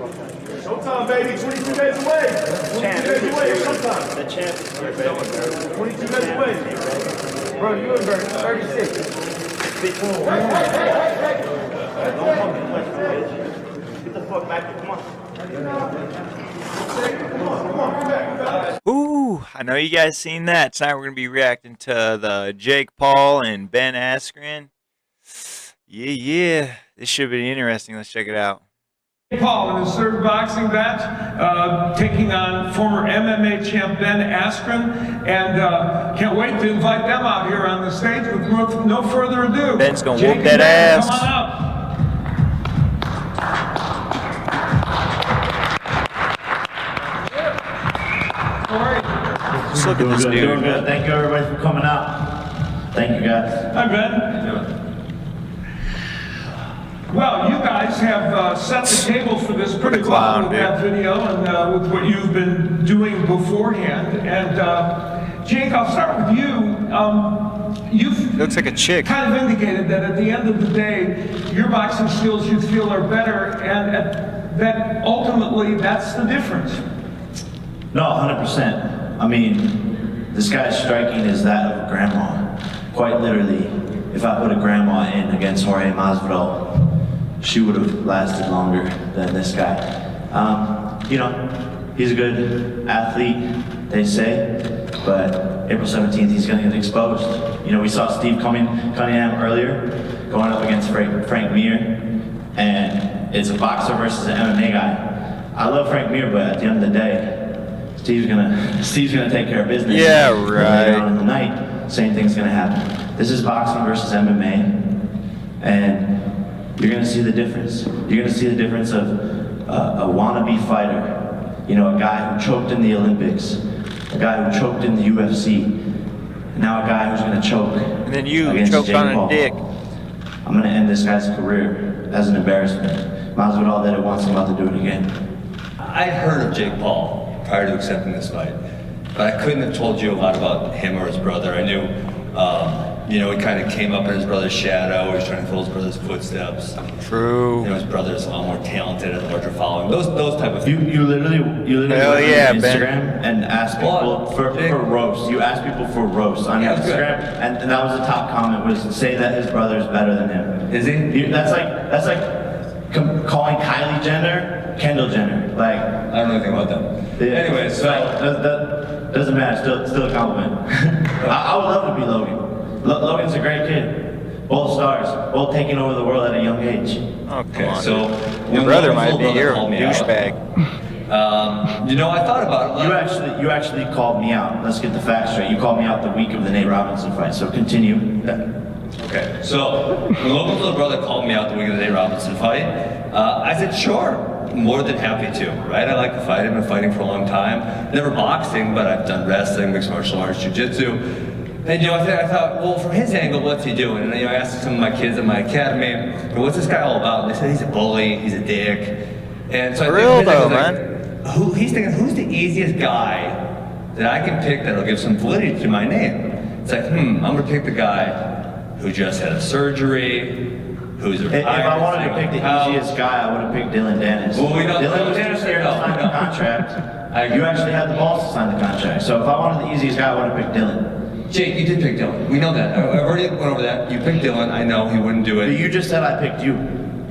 Showtime, baby. 22 days away. 22 days away. Showtime. The champ is here, baby. 22 days away. Bro, you in 36. Get the fuck back here. Come on. Ooh, I know you guys seen that. Tonight we're going to be reacting to the Jake Paul and Ben Askren. Yeah. This should be interesting. Let's check it out. Paul in his third boxing match, taking on former MMA champ Ben Askren, and can't wait to invite them out here on the stage. With no further ado, Ben's gonna Jake whoop that ass. Come on up. Just look at this dude. Doing good. Thank you everybody for coming out. Thank you guys. Hi Ben. Well, you guys have set the table for this pretty well with that video and with what you've been doing beforehand. And Jake, I'll start with you. You've Looks like a chick. kind of indicated that at the end of the day, your boxing skills you feel are better, and that ultimately that's the difference. No, 100%. I mean, this guy's striking is that of a grandma. Quite literally, if I put a grandma in against Jorge Masvidal, she would have lasted longer than this guy. You know, he's a good athlete, they say, but April 17th, he's gonna get exposed. You know, we saw Steve Cunningham earlier, going up against Frank Mir, and it's a boxer versus an MMA guy. I love Frank Mir, but at the end of the day, Steve's gonna take care of business. Yeah, Later right. on in the night, same thing's gonna happen. This is boxing versus MMA, and you're gonna see the difference. You're gonna see the difference of a wannabe fighter, you know, a guy who choked in the Olympics, a guy who choked in the UFC, and now a guy who's gonna choke. And then you against choked Jake on a Paul. dick. I'm gonna end this guy's career as an embarrassment. Masvidal did it once, I'm about to do it again. I heard of Jake Paul prior to accepting this fight, but I couldn't have told you a lot about him or his brother. I knew, you know, he kind of came up in his brother's shadow. He was trying to follow his brother's footsteps. True. You know, his brother's a lot more talented and larger following. Those type of. You literally Hell went yeah, on Ben. Instagram and asked people for roasts. You asked people for roasts on Yeah, Instagram, and that was the top comment, was say that his brother's better than him. Is he? That's like calling Kylie Jenner Kendall Jenner. Like, I don't know anything about them. Anyway, so that doesn't matter. Still a compliment. I would love to be Logan. Logan's a great kid. Both stars, both taking over the world at a young age. Oh, come okay, on. so Your when brother Logan's might be little your brother called me out, douchebag. You know, I thought about it. You actually called me out. Let's get the facts straight. You called me out the week of the Nate Robinson fight. So continue. Okay, so when Logan's little brother called me out the week of the Nate Robinson fight, I said, sure, more than happy to, right? I like to fight. I've been fighting for a long time. Never boxing, but I've done wrestling, mixed martial arts, jiu-jitsu. And, you know, I thought, well, from his angle, what's he doing? And, you know, I asked some of my kids at my academy, what's this guy all about? And they said he's a bully, he's a dick. And so For I real, think though, like, he's thinking, who's the easiest guy that I can pick that'll give some validity to my name? It's like, I'm gonna pick the guy who just had a surgery, who's retired. If I wanted to pick the easiest guy, I would have picked Dylan Dennis. Well, we know Dylan was Dennis too scared to sign the contract. You actually had the balls to sign the contract. So if I wanted the easiest guy, I would have picked Dylan. Jake, you did pick Dylan. We know that. I've already went over that. You picked Dylan. I know he wouldn't do But it. you just said I picked you.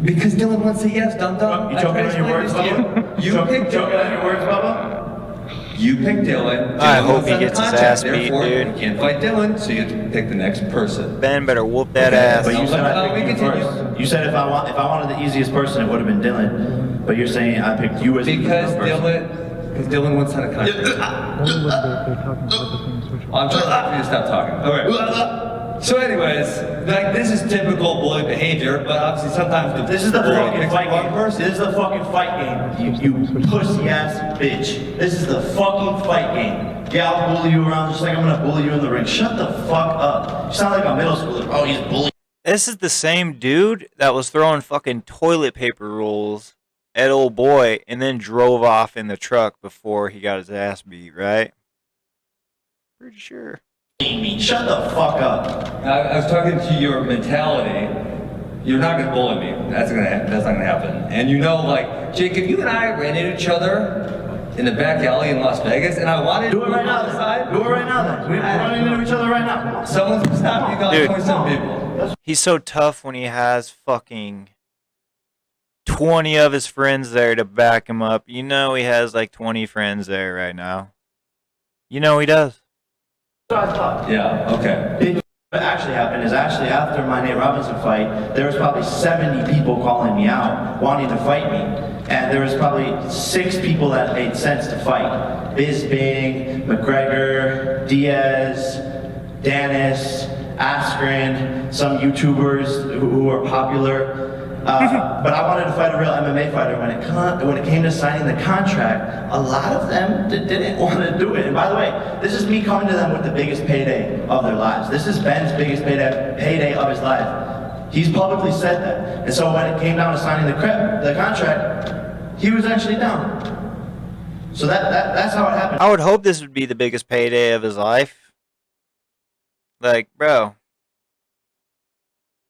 Because Dylan wants to say yes, dum. You choking on your words, Bubba? You picked choking on your Dylan. words, Bubba? You picked Dylan. I Dylan hope wants he to gets his contract. ass beat, Therefore, dude. You can't fight Dylan, so you have to pick the next person. Ben better whoop that ass. But you said I we picked you continue. first. You said if I wanted the easiest person, it would have been Dylan. But you're saying I picked you as the Because easiest person. Dylan wants to sign a contract. I'm trying to get you to stop talking. Okay. So anyways, like this is typical bully behavior, but obviously sometimes This is the bully fucking picks fight the wrong game. person. This is the fucking fight game. You pussy ass bitch. This is the fucking fight game. Yeah, I'll bully you around just like I'm gonna bully you in the ring. Shut the fuck up. You sound like a middle schooler. Oh, he's bullying. This is the same dude that was throwing fucking toilet paper rolls at old boy and then drove off in the truck before he got his ass beat, right? Pretty sure. Me. Shut the fuck up. I was talking to your mentality. You're not gonna bully me. That's not gonna happen. And you know, like, Jake, if you and I ran into each other in the back alley in Las Vegas, and I wanted Do it right now. outside, Do it right now. Then. We're running into each other right now. someone's gonna stop you. You got Dude. 27 people. He's so tough when he has fucking 20 of his friends there to back him up. You know he has like 20 friends there right now. You know he does. Yeah. Okay. What actually happened is after my Nate Robinson fight, there was probably 70 people calling me out, wanting to fight me. And there was probably 6 people that made sense to fight. Bisbing, McGregor, Diaz, Danis, Askren, some YouTubers who are popular. But I wanted to fight a real MMA fighter. When it came to signing the contract, a lot of them didn't want to do it. And by the way, this is me coming to them with the biggest payday of their lives. This is Ben's biggest payday of his life. He's publicly said that. And so when it came down to signing the contract, he was actually down. So that's how it happened. I would hope this would be the biggest payday of his life. Like, bro.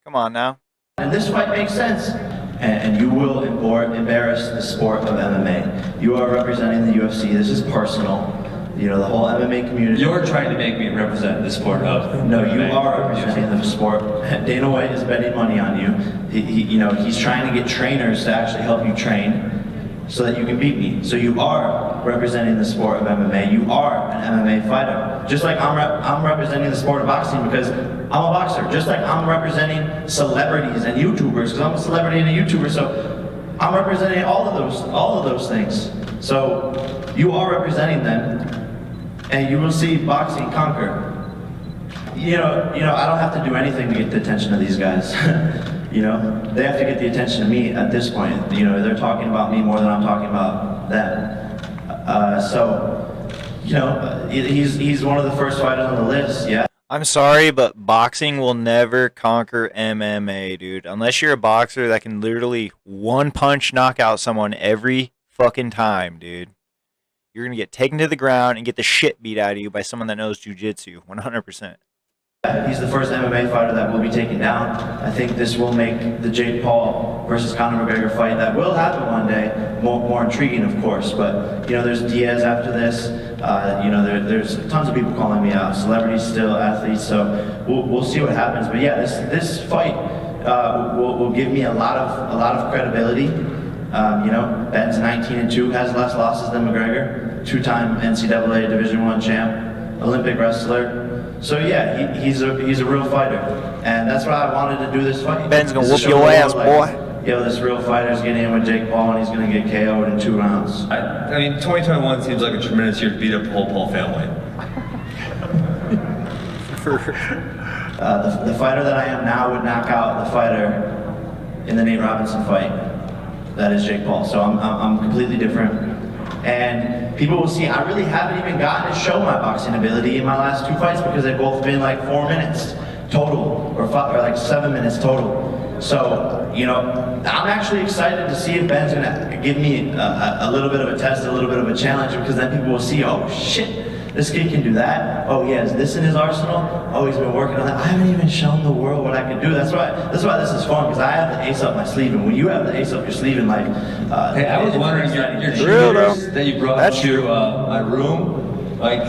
Come on now. And this fight makes sense. And you will embarrass the sport of MMA. You are representing the UFC. This is personal. You know, the whole MMA community. You're trying to make me represent the sport of. No, you are representing the sport. Dana White is betting money on you. He's trying to get trainers to actually help you train so that you can beat me. So you are representing the sport of MMA. You are an MMA fighter. Just like I'm representing the sport of boxing because I'm a boxer. Just like I'm representing celebrities and YouTubers because I'm a celebrity and a YouTuber. So I'm representing all of those things. So you are representing them, and you will see boxing conquer. You know, I don't have to do anything to get the attention of these guys. You know, they have to get the attention of me at this point. You know, they're talking about me more than I'm talking about them. So, you know, he's one of the first fighters on the list. Yeah. I'm sorry, but boxing will never conquer MMA, dude. Unless you're a boxer that can literally one punch knock out someone every fucking time, dude. You're going to get taken to the ground and get the shit beat out of you by someone that knows jiu-jitsu, 100%. He's the first MMA fighter that will be taken down. I think this will make the Jake Paul versus Conor McGregor fight that will happen one day more intriguing, of course. But, you know, there's Diaz after this. You know, there's tons of people calling me out, celebrities still, athletes. So we'll see what happens. But yeah, this fight will give me a lot of credibility. You know, Ben's 19-2, has less losses than McGregor, 2-time NCAA Division I champ, Olympic wrestler. So yeah, he's a real fighter, and that's why I wanted to do this fight. Ben's gonna whoop your ass, boy. Yo, this real fighter's getting in with Jake Paul, and he's gonna get KO'd in 2 rounds. I mean, 2021 seems like a tremendous year to beat up the whole Paul family. The fighter that I am now would knock out the fighter in the Nate Robinson fight. That is Jake Paul. So I'm completely different. And people will see, I really haven't even gotten to show my boxing ability in my last 2 fights because they've both been like 4 minutes total, or like 7 minutes total. So, you know, I'm actually excited to see if Ben's gonna give me a little bit of a test, a little bit of a challenge, because then people will see, oh shit, this kid can do that. Oh, he has this in his arsenal. Oh, he's been working on that. I haven't even shown the world what I can do. That's why this is fun, because I have the ace up my sleeve, and when you have the ace up your sleeve, and like, hey, I was wondering, your cheerleaders that you brought to my room, like,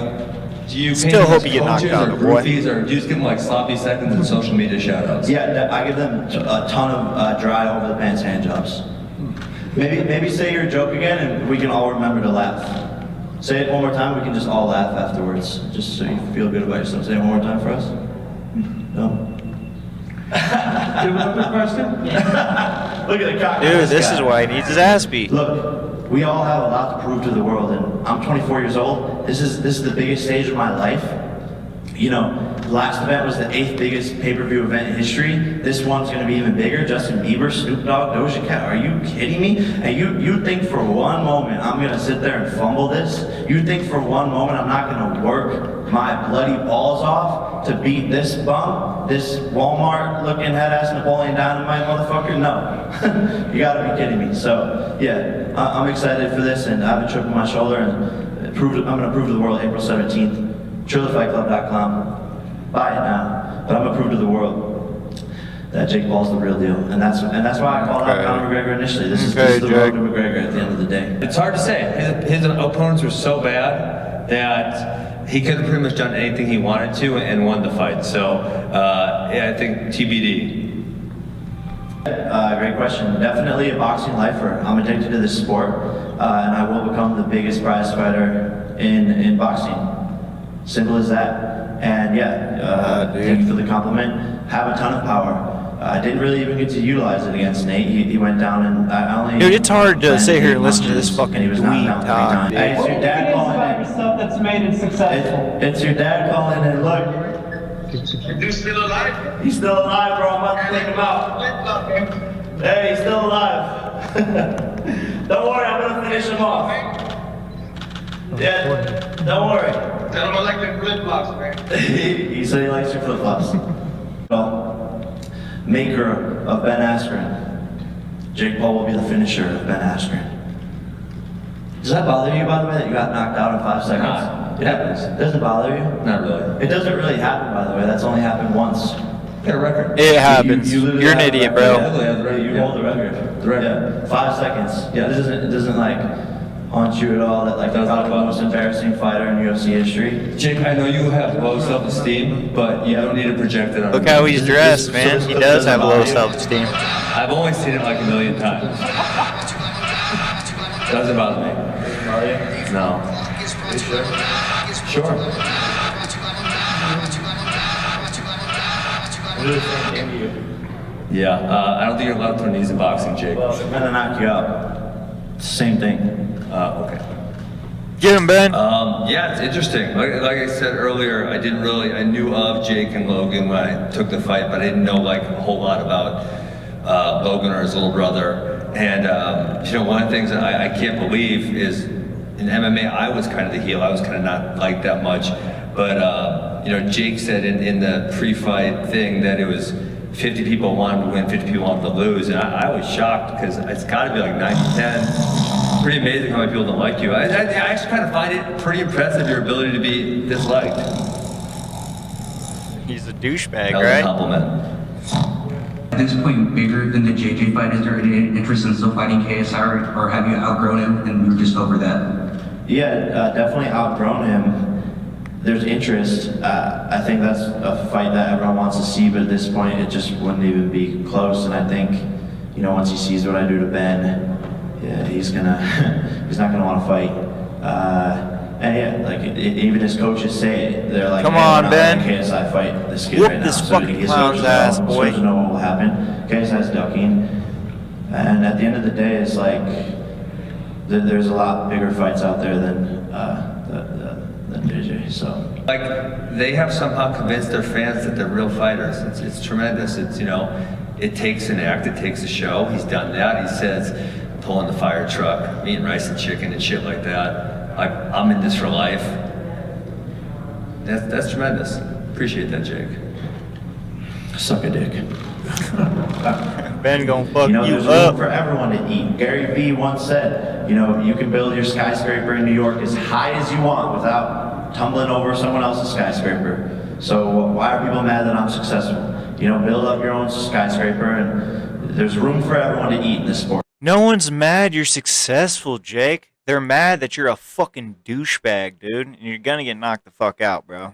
do you still hope you get knocked out, or groupies, or do you just give them like sloppy seconds and social media shout-outs? Yeah, I give them a ton of dry over the pants hand jobs. Maybe say your joke again, and we can all remember to laugh. Say it one more time, we can just all laugh afterwards, just so you feel good about yourself. Say it one more time for us. No? Do you have another question? Look at the cock. Dude, this is why he needs his ass beat. Look, we all have a lot to prove to the world, and I'm 24 years old. This is the biggest stage of my life. You know, the last event was the 8th biggest pay-per-view event in history. This one's going to be even bigger. Justin Bieber, Snoop Dogg, Doja Cat. Are you kidding me? And you think for one moment I'm going to sit there and fumble this? You think for one moment I'm not going to work my bloody balls off to beat this bum? This Walmart-looking head-ass Napoleon Dynamite motherfucker? No. You got to be kidding me. So, yeah, I'm excited for this, and I have a chip on my shoulder, and I'm going to prove to the world April 17th. TrillerFightClub.com. Buy it now. But I'm gonna prove to the world that Jake Paul's the real deal, and that's why I called out Conor McGregor initially. This is the road to McGregor at the end of the day. It's hard to say. His opponents were so bad that he could have pretty much done anything he wanted to and won the fight. So yeah, I think TBD. Great question. Definitely a boxing lifer. I'm addicted to this sport, and I will become the biggest prize fighter in boxing. Simple as that. And yeah, thank you for the compliment. Have a ton of power. I didn't really even get to utilize it against Nate. He went down and I only. Dude, it's hard to sit here and listen to this fucking dweeb talk. Hey, it's your dad calling in. Stuff that's made it successful. It's your dad calling in. Look. You still alive? He's still alive, bro. I'm about to take him out. Hey, he's still alive. Don't worry, I'm gonna finish him off. Yeah, don't worry. Tell him I like them flip flops, man. He said he likes your flip flops. Well, maker of Ben Askren. Jake Paul will be the finisher of Ben Askren. Does that bother you, by the way, that you got knocked out in 5 seconds? It happens. Does it bother you? Not really. It doesn't really happen, by the way. That's only happened once. Got a record. It happens. literally You're an have idiot, the record. bro. Yeah, you hold the record. The record. Yeah, 5 seconds. Yeah, it doesn't like haunt you at all that like you're probably the most embarrassing fighter in UFC history. Jake, I know you have low self-esteem, but you don't need to project it on Look me. how he's dressed, man. He does have low self-esteem. I've only seen it like a million times. Doesn't bother me. No. Sure. Yeah, I don't think you're allowed to throw knees in boxing, Jake. Well, I'm gonna knock you out. It's the same thing. Okay. Get him, Ben. Yeah, it's interesting. Like I said earlier, I knew of Jake and Logan when I took the fight, but I didn't know like a whole lot about Logan or his little brother. And you know, one of the things that I can't believe is in MMA, I was kind of the heel. I was kind of not liked that much. But you know, Jake said in the pre-fight thing that it was 50 people wanted to win, 50 people wanted to lose, and I was shocked because it's got to be like 90-10. Pretty amazing how many people don't like you. I actually kind of find it pretty impressive, your ability to be disliked. He's a douchebag, That was right? a compliment. At this point, bigger than the JJ fight, is there any interest in still fighting KSI, or have you outgrown him and moved just over that? Yeah, definitely outgrown him. There's interest. I think that's a fight that everyone wants to see, but at this point, it just wouldn't even be close. And I think, you know, once he sees what I do to Ben, yeah, he's not gonna want to fight. And yeah, like even his coaches say it. They're like, Come hey, on, we're not Ben. letting KSI fight this kid Whoop right this now. fucking he's clown's ass, boy. supposed to know what will happen. KSI's ducking, and at the end of the day, it's like there's a lot bigger fights out there than JJ. So. Like, they have somehow convinced their fans that they're real fighters. It's tremendous. It's, you know, it takes an act, it takes a show. He's done that. He says, pulling the fire truck, eating rice and chicken and shit like that. Like, I'm in this for life. That's tremendous. Appreciate that, Jake. Suck a dick. Ben gonna fuck You know, you there's up. room for everyone to eat. Gary Vee once said, you know, you can build your skyscraper in New York as high as you want without tumbling over someone else's skyscraper. So why are people mad that I'm successful? You know, build up your own skyscraper, and there's room for everyone to eat in this sport. No one's mad you're successful, Jake. They're mad that you're a fucking douchebag, dude. And you're gonna get knocked the fuck out, bro.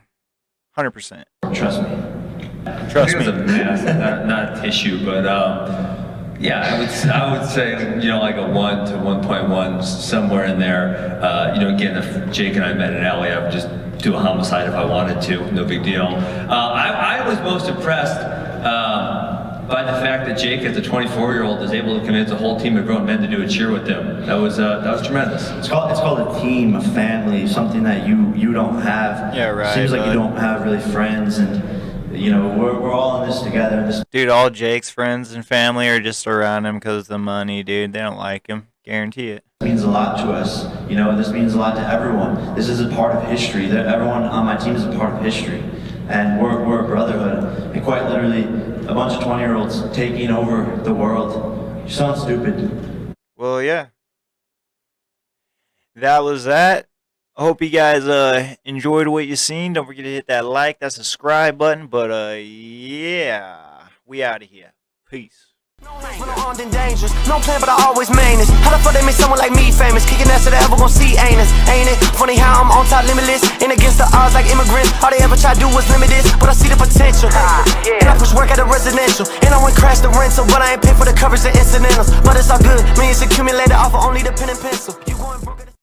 100%. Trust me. Trust I think me. it was a mass, not a tissue, but yeah, I would say, you know, like a 1 to 1.1, somewhere in there. You know, again, if Jake and I met in LA, I would just do a homicide if I wanted to, no big deal. I was most impressed by the fact that Jake, as a 24-year-old, is able to convince a whole team of grown men to do a cheer with him. That was tremendous. It's called a team, a family, something that you don't have. Yeah, right, Seems like bud. you don't have really friends, and you know we're all in this together. And this Dude, all Jake's friends and family are just around him because of the money, dude. They don't like him. Guarantee it. means a lot to us. You know, this means a lot to everyone. This is a part of history. Everyone on my team is a part of history, and we're a brotherhood. And quite literally, a bunch of 20-year-olds taking over the world. You sound stupid. Well, yeah. That was that. I hope you guys enjoyed what you seen. Don't forget to hit that like, that subscribe button. But yeah, We out of here. Peace. When I'm armed and dangerous, no plan, but I always main this. How the fuck they make someone like me famous? Kicking ass that they ever gon' see, ain't it? Ain't it? Funny how I'm on top limitless, ain't against the odds like immigrants. All they ever try to do was limit this, but I see the potential. And I push work at a residential, and I went crash the rental, but I ain't pay for the coverage and incidentals. But it's all good, millions accumulated off of only the pen and pencil. You going broke.